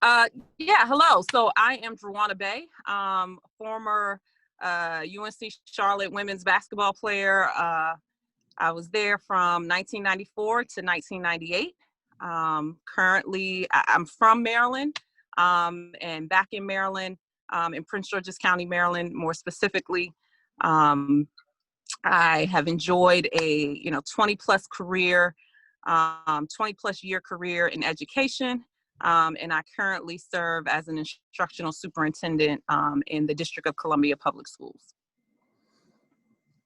Uh, yeah, hello. So I am Drewana Bey, former UNC Charlotte women's basketball player. I was there from 1994 to 1998. Currently, I'm from Maryland, and back in Maryland, in Prince George's County, Maryland, more specifically. Um, I have enjoyed a 20 plus career, 20 plus year career in education. And I currently serve as an instructional superintendent in the District of Columbia Public Schools.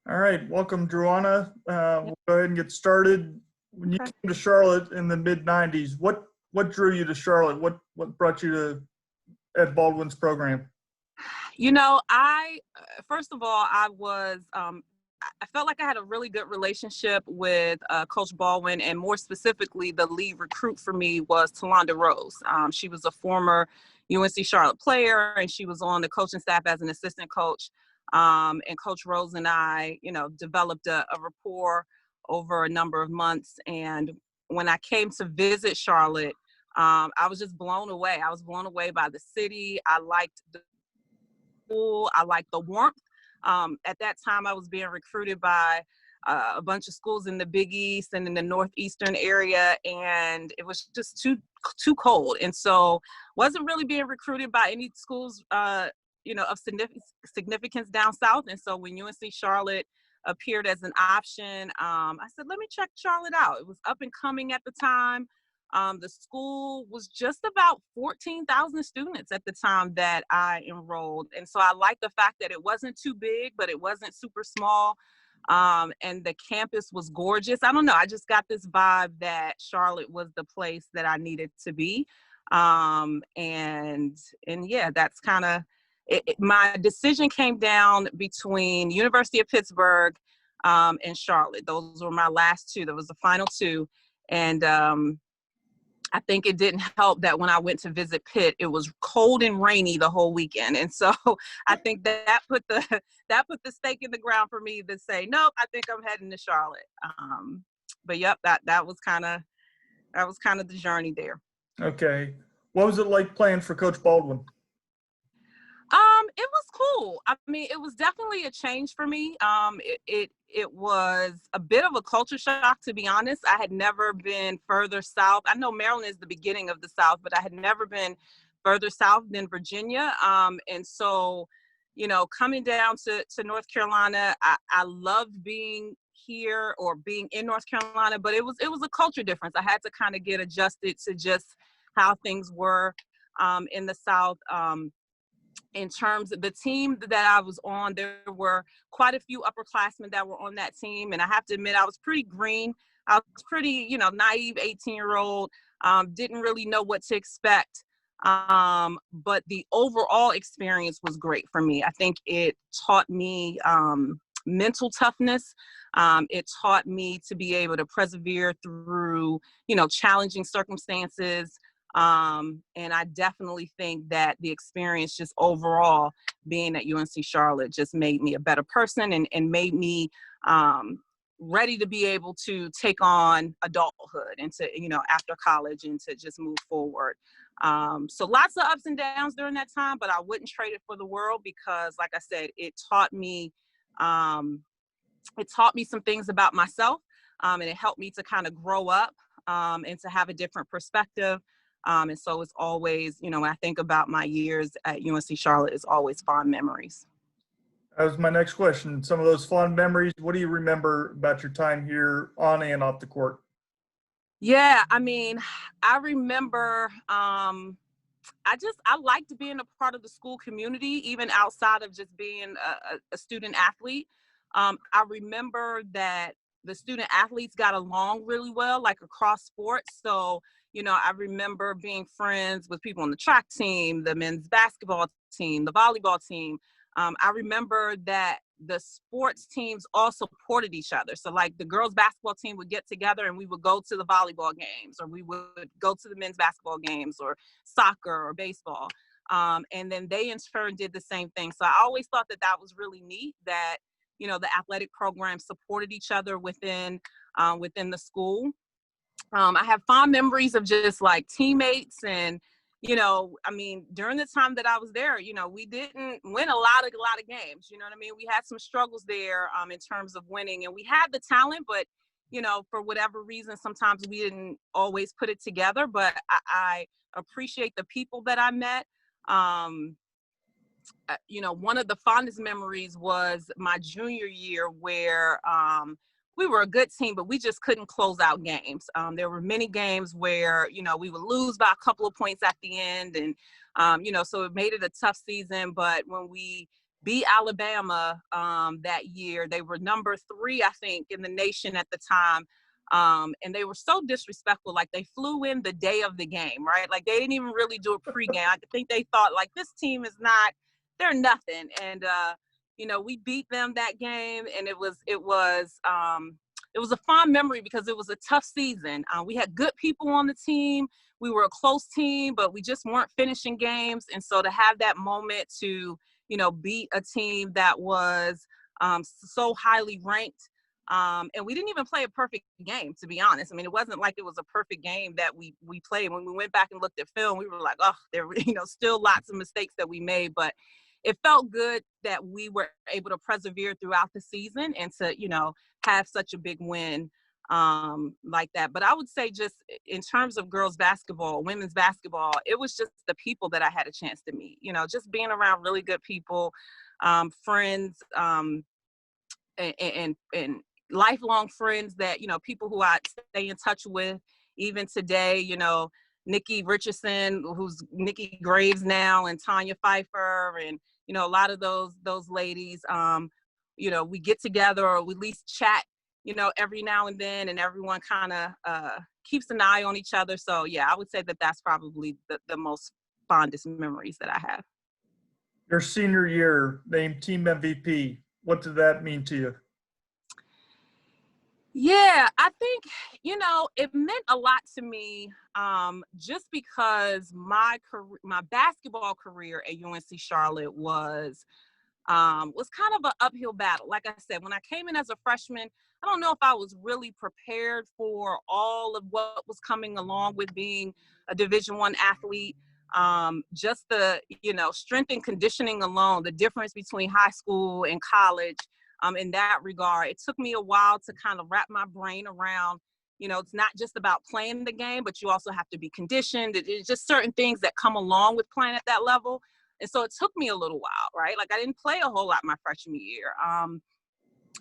All right, welcome, Drewana. We'll go ahead and get started. When you came to Charlotte in the mid-90s, what drew you to Charlotte? What brought you to Ed Baldwin's program? You know, first of all, I felt like I had a really good relationship with Coach Baldwin, and more specifically, the lead recruit for me was Talonda Rose. She was a former UNC Charlotte player, and she was on the coaching staff as an assistant coach. And Coach Rose and I, developed a rapport over a number of months. And when I came to visit Charlotte, I was just blown away. I was blown away by the city. I liked the school. I liked the warmth. At that time, I was being recruited by a bunch of schools in the Big East and in the Northeastern area, and it was just too cold. And so wasn't really being recruited by any schools, of significance down south. And so when UNC Charlotte appeared as an option, I said, let me check Charlotte out. It was up and coming at the time. The school was just about 14,000 students at the time that I enrolled. And so I liked the fact that it wasn't too big, but it wasn't super small. And the campus was gorgeous. I don't know. I just got this vibe that Charlotte was the place that I needed to be. And yeah, that's kind of it. My decision came down between University of Pittsburgh and Charlotte. Those were my last two. That was the final two. And I think it didn't help that when I went to visit Pitt, it was cold and rainy the whole weekend. And so I think that put the stake in the ground for me to say, nope, I think I'm heading to Charlotte. But yep, that was kind of the journey there. Okay. What was it like playing for Coach Baldwin? It was cool. I mean, it was definitely a change for me. It was a bit of a culture shock, to be honest. I had never been further south. I know Maryland is the beginning of the South, but I had never been further south than Virginia. And so, coming down to North Carolina, I loved being here or being in North Carolina, but it was a culture difference. I had to kind of get adjusted to just how things were in the South. In terms of the team that I was on, there were quite a few upperclassmen that were on that team. And I have to admit, I was pretty green. I was pretty, naive 18-year-old, didn't really know what to expect. But the overall experience was great for me. I think it taught me mental toughness. It taught me to be able to persevere through, challenging circumstances. And I definitely think that the experience just overall being at UNC Charlotte just made me a better person and made me ready to be able to take on adulthood and to, after college and to just move forward. So lots of ups and downs during that time, but I wouldn't trade it for the world because, like I said, it taught me some things about myself, and it helped me to kind of grow up and to have a different perspective. And so it's always, when I think about my years at UNC Charlotte, it's always fond memories. That was my next question. Some of those fond memories, what do you remember about your time here on and off the court? Yeah, I mean, I remember I liked being a part of the school community, even outside of just being a student athlete. I remember that the student athletes got along really well, like across sports. So, I remember being friends with people on the track team, the men's basketball team, the volleyball team. I remember that the sports teams all supported each other. So like the girls basketball team would get together and we would go to the volleyball games, or we would go to the men's basketball games, or soccer or baseball. And then they in turn did the same thing. So I always thought that was really neat, that the athletic program supported each other within the school. I have fond memories of just like teammates and, during the time that I was there, we didn't win a lot of games. You know what I mean? We had some struggles there in terms of winning, and we had the talent, but, for whatever reason, sometimes we didn't always put it together. But I appreciate the people that I met. One of the fondest memories was my junior year where we were a good team, but we just couldn't close out games. There were many games where, we would lose by a couple of points at the end. And, so it made it a tough season. But when we beat Alabama that year, they were number 3, I think, in the nation at the time. And they were so disrespectful. Like, they flew in the day of the game, right? Like, they didn't even really do a pregame. I think they thought, like, this team is not, they're nothing. And, we beat them that game, and it was a fond memory because it was a tough season. We had good people on the team. We were a close team, but we just weren't finishing games. And so to have that moment to, beat a team that was so highly ranked, and we didn't even play a perfect game, to be honest. I mean, it wasn't like it was a perfect game that we played. When we went back and looked at film, we were like, oh, there were, still lots of mistakes that we made, but it felt good that we were able to persevere throughout the season and to, have such a big win like that. But I would say, just in terms of girls basketball, women's basketball, it was just the people that I had a chance to meet, just being around really good people, friends, and lifelong friends that, people who I stay in touch with even today, Nikki Richardson, who's Nikki Graves now, and Tanya Pfeiffer, and, a lot of those ladies, we get together, or we at least chat, every now and then, and everyone kind of keeps an eye on each other. So yeah, I would say that that's probably the most fondest memories that I have. Your senior year, named team MVP. What did that mean to you? Yeah, I think, it meant a lot to me just because my basketball career at UNC Charlotte was kind of an uphill battle. Like I said, when I came in as a freshman, I don't know if I was really prepared for all of what was coming along with being a Division I athlete. Just the, strength and conditioning alone, the difference between high school and college. In that regard, it took me a while to kind of wrap my brain around, it's not just about playing the game, but you also have to be conditioned. It's just certain things that come along with playing at that level. And so it took me a little while, right? Like, I didn't play a whole lot my freshman year.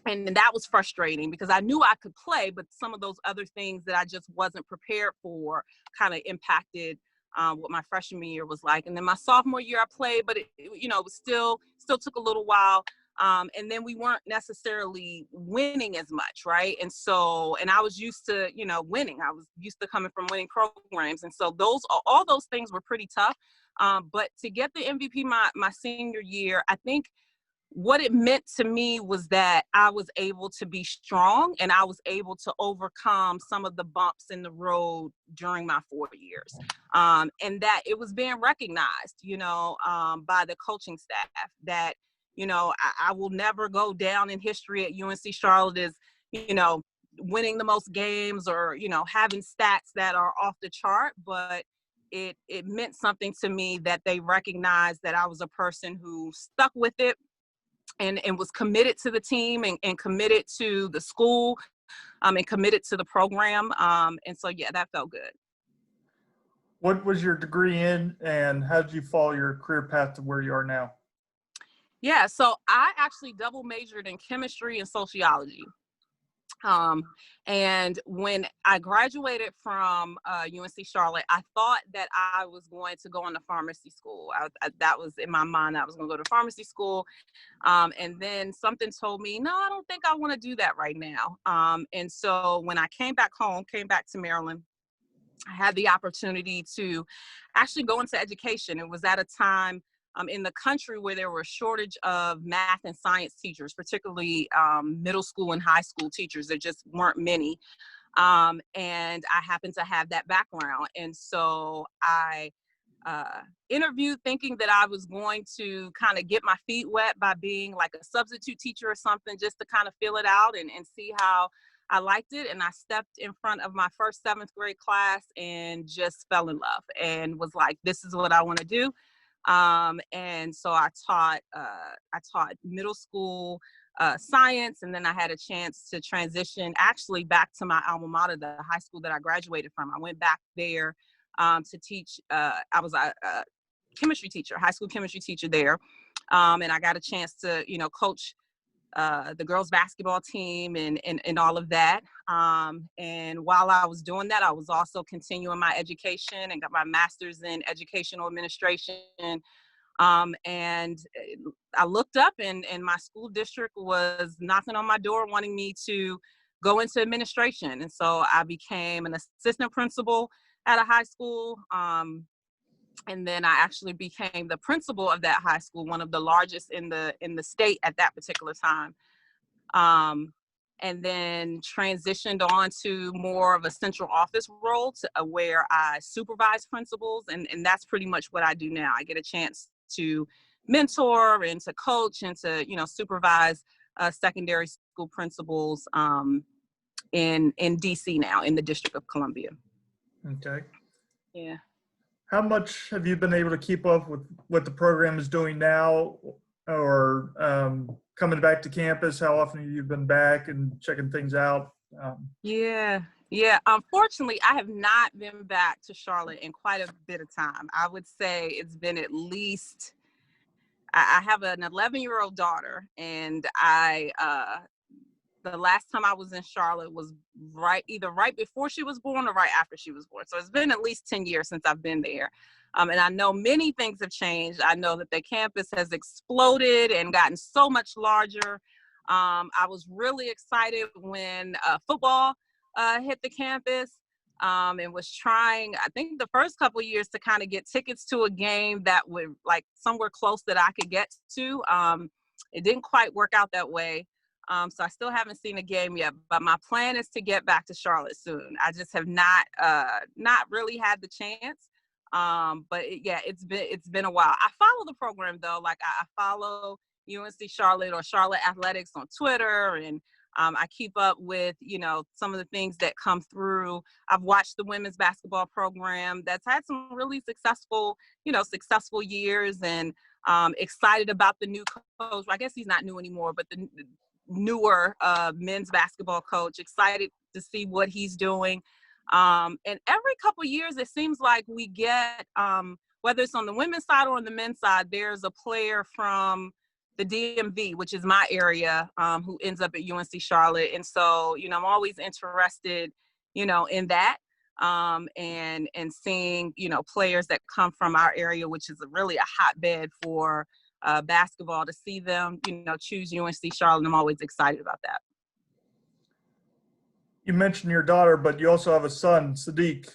And that was frustrating because I knew I could play, but some of those other things that I just wasn't prepared for kind of impacted what my freshman year was like. And then my sophomore year I played, but it was still took a little while. And then we weren't necessarily winning as much, right? And I was used to, winning. I was used to coming from winning programs. And so all those things were pretty tough. But to get the MVP my senior year, I think what it meant to me was that I was able to be strong and I was able to overcome some of the bumps in the road during my 4 years. And that it was being recognized, by the coaching staff that, I will never go down in history at UNC Charlotte as, winning the most games or, having stats that are off the chart. But it meant something to me that they recognized that I was a person who stuck with it and was committed to the team and committed to the school and committed to the program. And so, yeah, that felt good. What was your degree in, and how did you follow your career path to where you are now? Yeah, so I actually double majored in chemistry and sociology. And when I graduated from UNC Charlotte, I thought that I was going to go on to pharmacy school. That was in my mind. I was going to go to pharmacy school. And then something told me, no, I don't think I want to do that right now. And so when I came back to Maryland, I had the opportunity to actually go into education. It was at a time in the country where there were a shortage of math and science teachers, particularly middle school and high school teachers. There just weren't many. And I happened to have that background. And so I interview thinking that I was going to kind of get my feet wet by being like a substitute teacher or something, just to kind of feel it out and see how I liked it. And I stepped in front of my first 7th grade class and just fell in love and was like, this is what I want to do. And so I taught middle school science, and then I had a chance to transition actually back to my alma mater, the high school that I graduated from. I went back there to teach. I was a chemistry teacher, high school chemistry teacher there, and I got a chance to, coach the girls basketball team and all of that. And while I was doing that, I was also continuing my education and got my master's in educational administration. And I looked up and my school district was knocking on my door wanting me to go into administration. And so I became an assistant principal at a high school. And then I actually became the principal of that high school, one of the largest in the state at that particular time. And then transitioned on to more of a central office role where I supervise principals. And that's pretty much what I do now. I get a chance to mentor and to coach and to, supervise secondary school principals in DC now, in the District of Columbia. Okay. Yeah. How much have you been able to keep up with what the program is doing now, or coming back to campus? How often have you been back and checking things out? Yeah. Unfortunately, I have not been back to Charlotte in quite a bit of time. I would say it's been at least, I have an 11-year-old daughter, and the last time I was in Charlotte was either right before she was born or right after she was born. So it's been at least 10 years since I've been there. And I know many things have changed. I know that the campus has exploded and gotten so much larger. I was really excited when football hit the campus, and was trying, I think the first couple of years, to kind of get tickets to a game that would like somewhere close that I could get to. It didn't quite work out that way. So I still haven't seen a game yet, but my plan is to get back to Charlotte soon. I just have not really had the chance. But it's been a while. I follow the program though. Like I follow UNC Charlotte or Charlotte Athletics on Twitter, and I keep up with, some of the things that come through. I've watched the women's basketball program that's had some really successful years, and excited about the new coach. I guess he's not new anymore, but the newer men's basketball coach. Excited to see what he's doing. And every couple of years, it seems like we get, whether it's on the women's side or on the men's side, there's a player from the DMV, which is my area, who ends up at UNC Charlotte. And so, I'm always interested, in that, and seeing, players that come from our area, which is really a hotbed for basketball, to see them, choose UNC Charlotte. I'm always excited about that. You mentioned your daughter, but you also have a son, Sadiq,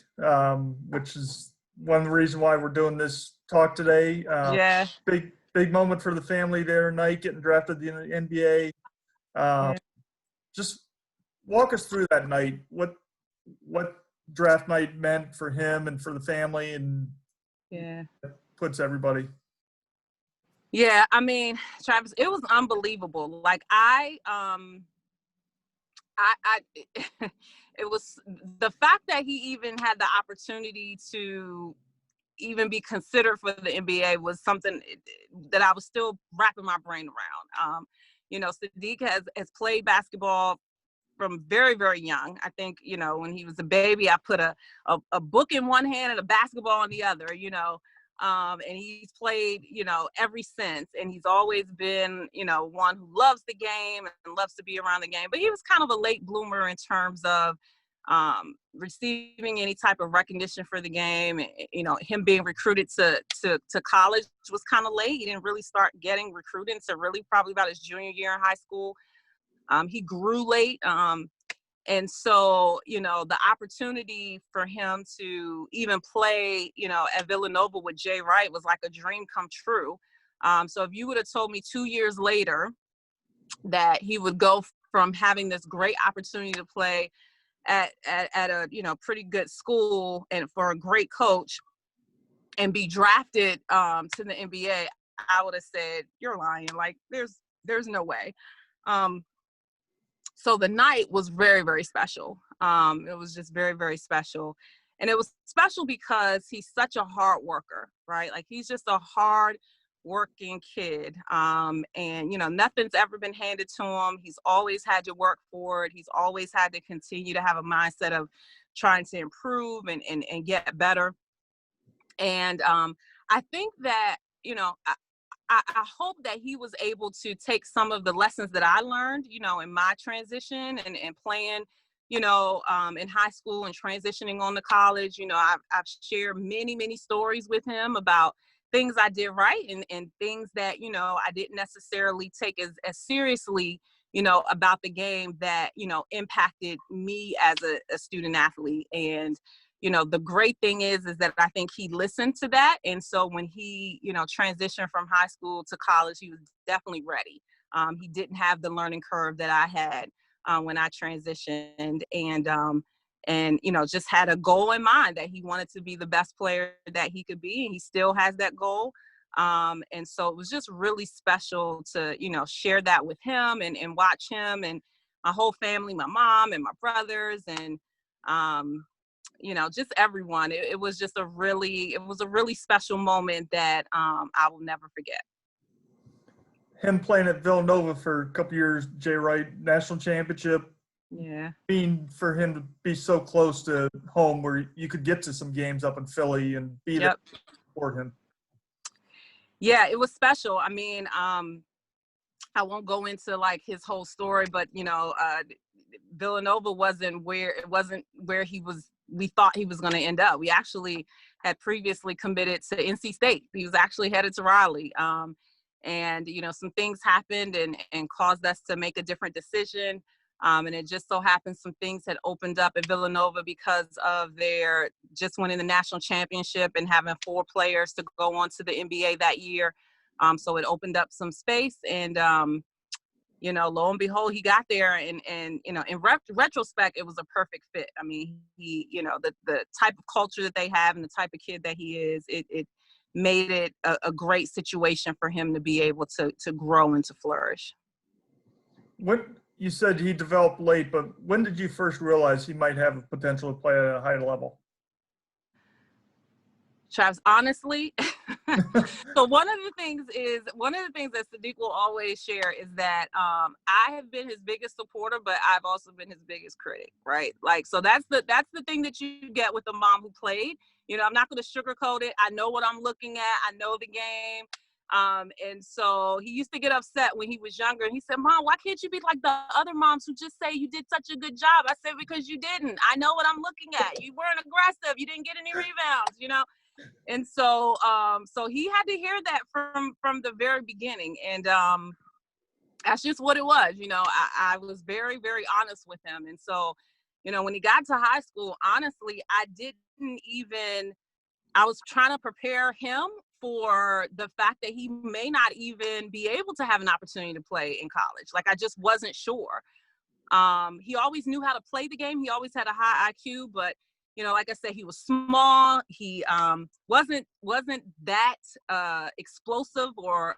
which is one of the reasons why we're doing this talk today. Yeah. Big moment for the family there tonight, getting drafted in the NBA. Just walk us through that night. What draft night meant for him and for the family, and puts everybody. Yeah, I mean, Travis, it was unbelievable. Like it was the fact that he even had the opportunity to even be considered for the NBA was something that I was still wrapping my brain around. Sadiq has played basketball from very, very young. I think, when he was a baby, I put a book in one hand and a basketball in the other, and he's played, ever since. And he's always been, one who loves the game and loves to be around the game. But he was kind of a late bloomer in terms of receiving any type of recognition for the game. Him being recruited to college was kind of late. He didn't really start getting recruited until really probably about his junior year in high school. He grew late. And so, the opportunity for him to even play, at Villanova with Jay Wright was like a dream come true. So if you would have told me 2 years later that he would go from having this great opportunity to play at a, pretty good school and for a great coach, and be drafted to the NBA, I would have said, you're lying. Like there's no way. So the night was very, very special. It was just very, very special. And it was special because he's such a hard worker, right? Like he's just a hard working kid. And, you know, nothing's ever been handed to him. He's always had to work for it. He's always had to continue to have a mindset of trying to improve and get better. And I think that, you know, I hope that he was able to take some of the lessons that I learned, you know, in my transition and playing, you know, in high school and transitioning on to college. You know, I've shared many, many stories with him about things I did right and things that, you know, I didn't necessarily take as seriously, you know, about the game that, you know, impacted me as a student athlete. And you know, the great thing is that I think he listened to that. And so when he, you know, transitioned from high school to college, he was definitely ready. He didn't have the learning curve that I had when I transitioned, and, you know, just had a goal in mind that he wanted to be the best player that he could be. And he still has that goal. And so it was just really special to, you know, share that with him and watch him and my whole family, my mom and my brothers and, you know, just everyone. It was just a really special moment that I will never forget. Him playing at Villanova for a couple years, Jay Wright, national championship. Yeah. Being for him to be so close to home where you could get to some games up in Philly and be there for him. Yeah, it was special. I mean, I won't go into like his whole story, but you know, Villanova wasn't where we thought he was going to end up. We actually had previously committed to NC State. He was actually headed to Raleigh. And, you know, some things happened and caused us to make a different decision. And it just so happened some things had opened up at Villanova because of their just winning the national championship and having 4 players to go on to the NBA that year. So it opened up some space and, you know, lo and behold, he got there and you know, in retrospect, it was a perfect fit. I mean, he, you know, the type of culture that they have and the type of kid that he is, it made it a great situation for him to be able to grow and to flourish. When you said he developed late, but when did you first realize he might have a potential to play at a high level? Travis, honestly, so one of the things that Sadiq will always share is that I have been his biggest supporter, but I've also been his biggest critic, right? Like, so that's the thing that you get with a mom who played. You know, I'm not going to sugarcoat it. I know what I'm looking at. I know the game. And so he used to get upset when he was younger. And he said, Mom, why can't you be like the other moms who just say you did such a good job? I said, because you didn't. I know what I'm looking at. You weren't aggressive. You didn't get any rebounds, you know? And so, so he had to hear that from the very beginning. And that's just what it was. You know, I was very, very honest with him. And so, you know, when he got to high school, honestly, I was trying to prepare him for the fact that he may not even be able to have an opportunity to play in college. Like, I just wasn't sure. He always knew how to play the game. He always had a high IQ, but you know, like I said, he was small. He wasn't that explosive or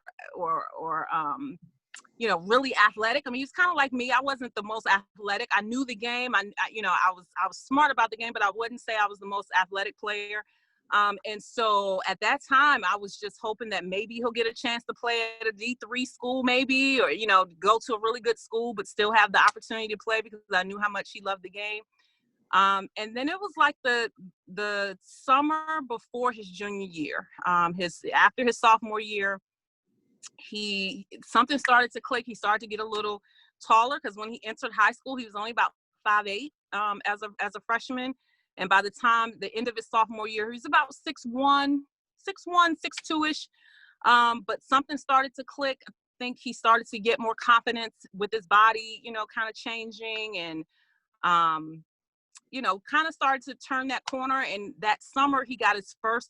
you know, really athletic. I mean, he was kind of like me. I wasn't the most athletic. I knew the game. You know, I was smart about the game, but I wouldn't say I was the most athletic player. And so at that time, I was just hoping that maybe he'll get a chance to play at a D3 school, maybe, or, you know, go to a really good school, but still have the opportunity to play because I knew how much he loved the game. And then it was like the summer before his junior year, after his sophomore year, something started to click. He started to get a little taller because when he entered high school, he was only about 5'8" as a freshman. And by the time the end of his sophomore year, he was about 6'1", 6'2"-ish. But something started to click. I think he started to get more confidence with his body, you know, kind of changing and, you know, kind of started to turn that corner. And that summer, he got his first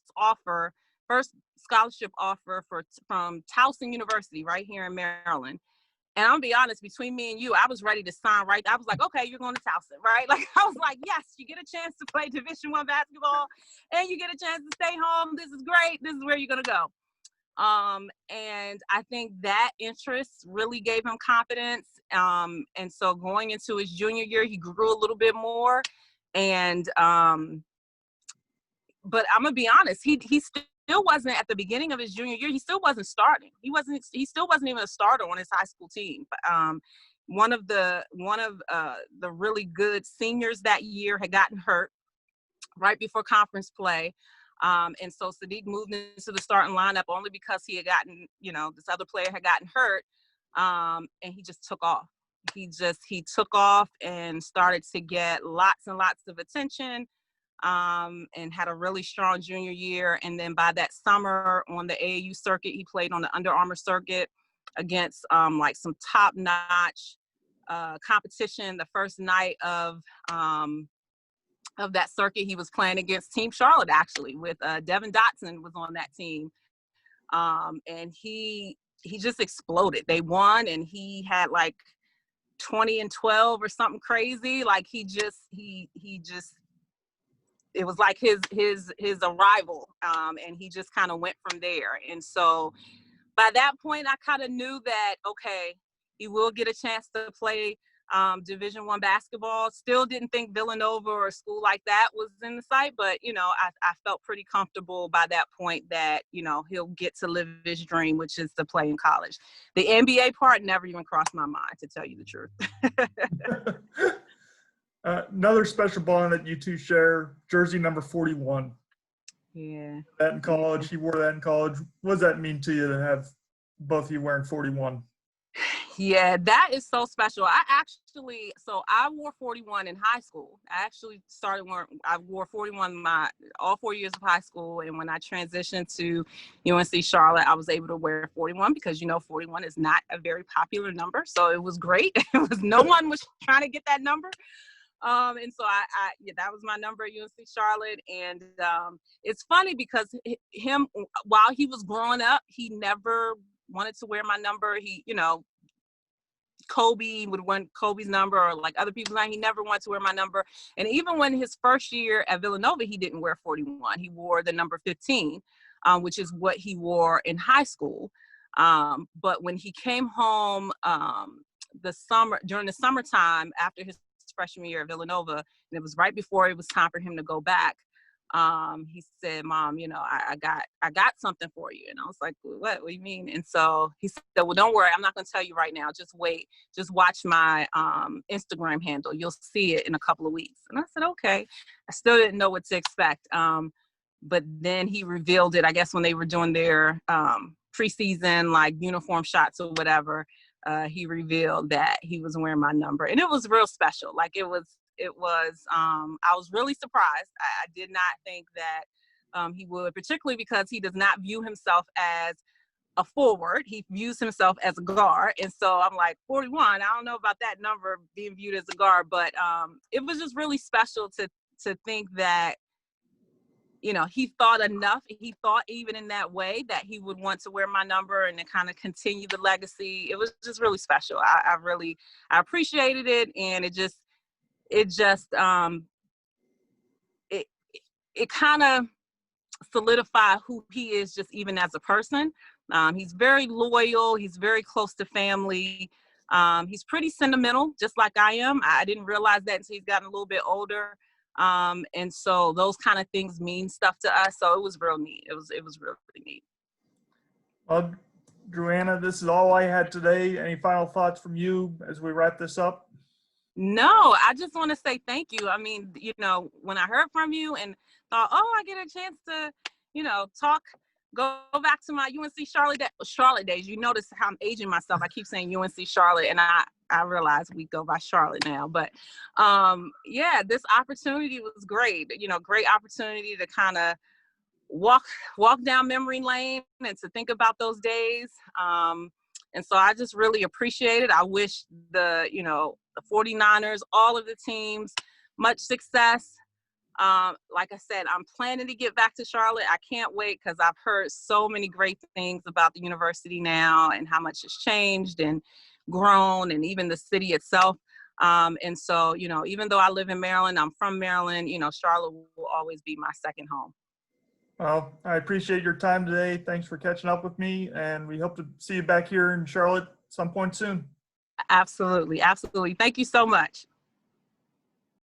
scholarship offer from Towson University right here in Maryland. And I'm gonna be honest, between me and you, I was ready to sign right. I was like, okay, you're going to Towson, right? Like, I was like, yes, you get a chance to play Division I basketball and you get a chance to stay home. This is great. This is where you're gonna go. And I think that interest really gave him confidence. And so going into his junior year, he grew a little bit more. And but I'm gonna be honest, he still wasn't at the beginning of his junior year. He still wasn't starting. He still wasn't even a starter on his high school team. One of the really good seniors that year had gotten hurt right before conference play. And so Sadiq moved into the starting lineup only because he had gotten, this other player had gotten hurt. And he just took off. He took off and started to get lots and lots of attention. And had a really strong junior year. And then by that summer on the AAU circuit, he played on the Under Armour circuit against like some top-notch competition. The first night of that circuit, he was playing against Team Charlotte, actually, with Devin Dotson was on that team. And he just exploded. They won, and he had like 20 and 12 or something crazy. Like he just it was like his arrival, and he just kind of went from there. And so by that point, I kind of knew that, okay, he will get a chance to play Division I basketball. Still didn't think Villanova or a school like that was in the sight, but, I felt pretty comfortable by that point that, he'll get to live his dream, which is to play in college. The NBA part never even crossed my mind, to tell you the truth. Another special bond that you two share, jersey number 41. Yeah. That in college, he wore that in college. What does that mean to you to have both of you wearing 41? Yeah, that is so special. I wore 41 in high school. I wore 41 all 4 years of high school. And when I transitioned to UNC Charlotte, I was able to wear 41 because, 41 is not a very popular number. So it was great. No one was trying to get that number. And so that was my number at UNC Charlotte. And it's funny because while he was growing up, he never wanted to wear my number. Kobe would want Kobe's number, or like other people's line. He never wanted to wear my number. And even when his first year at Villanova, he didn't wear 41. He wore the number 15, which is what he wore in high school. But when he came home during the summertime after his freshman year at Villanova, and it was right before it was time for him to go back, he said, "Mom, I got something for you." And I was like, what do you mean? And so he said, "Well, don't worry, I'm not going to tell you right now. Just wait. Just watch my Instagram handle. You'll see it in a couple of weeks." And I said, okay. I still didn't know what to expect. But then he revealed it, I guess, when they were doing their preseason, like, uniform shots or whatever. He revealed that he was wearing my number, and it was real special. Like it was, I was really surprised. I did not think that he would, particularly because he does not view himself as a forward. He views himself as a guard. And so I'm like, 41, I don't know about that number being viewed as a guard, but it was just really special to think that, he thought enough. He thought even in that way that he would want to wear my number and to kind of continue the legacy. It was just really special. I appreciated it. And it kind of solidified who he is, just even as a person. He's very loyal. He's very close to family. He's pretty sentimental, just like I am. I didn't realize that until he's gotten a little bit older. And so those kind of things mean stuff to us. So it was real neat. It was really neat. Well, Drewana, this is all I had today. Any final thoughts from you as we wrap this up? No, I just want to say thank you. I mean, when I heard from you and thought, oh, I get a chance to, go back to my UNC Charlotte days. You notice how I'm aging myself. I keep saying UNC Charlotte, and I realize we go by Charlotte now. But this opportunity was great. Great opportunity to kind of walk down memory lane and to think about those days. And so I just really appreciate it. I wish the 49ers, all of the teams, much success. Like I said, I'm planning to get back to Charlotte. I can't wait because I've heard so many great things about the university now and how much it's changed. And grown, and even the city itself. And so, you know, even though I live in Maryland, I'm from Maryland, you know, Charlotte will always be my second home. Well, I appreciate your time today. Thanks for catching up with me, and we hope to see you back here in Charlotte some point soon. Absolutely. Absolutely. Thank you so much.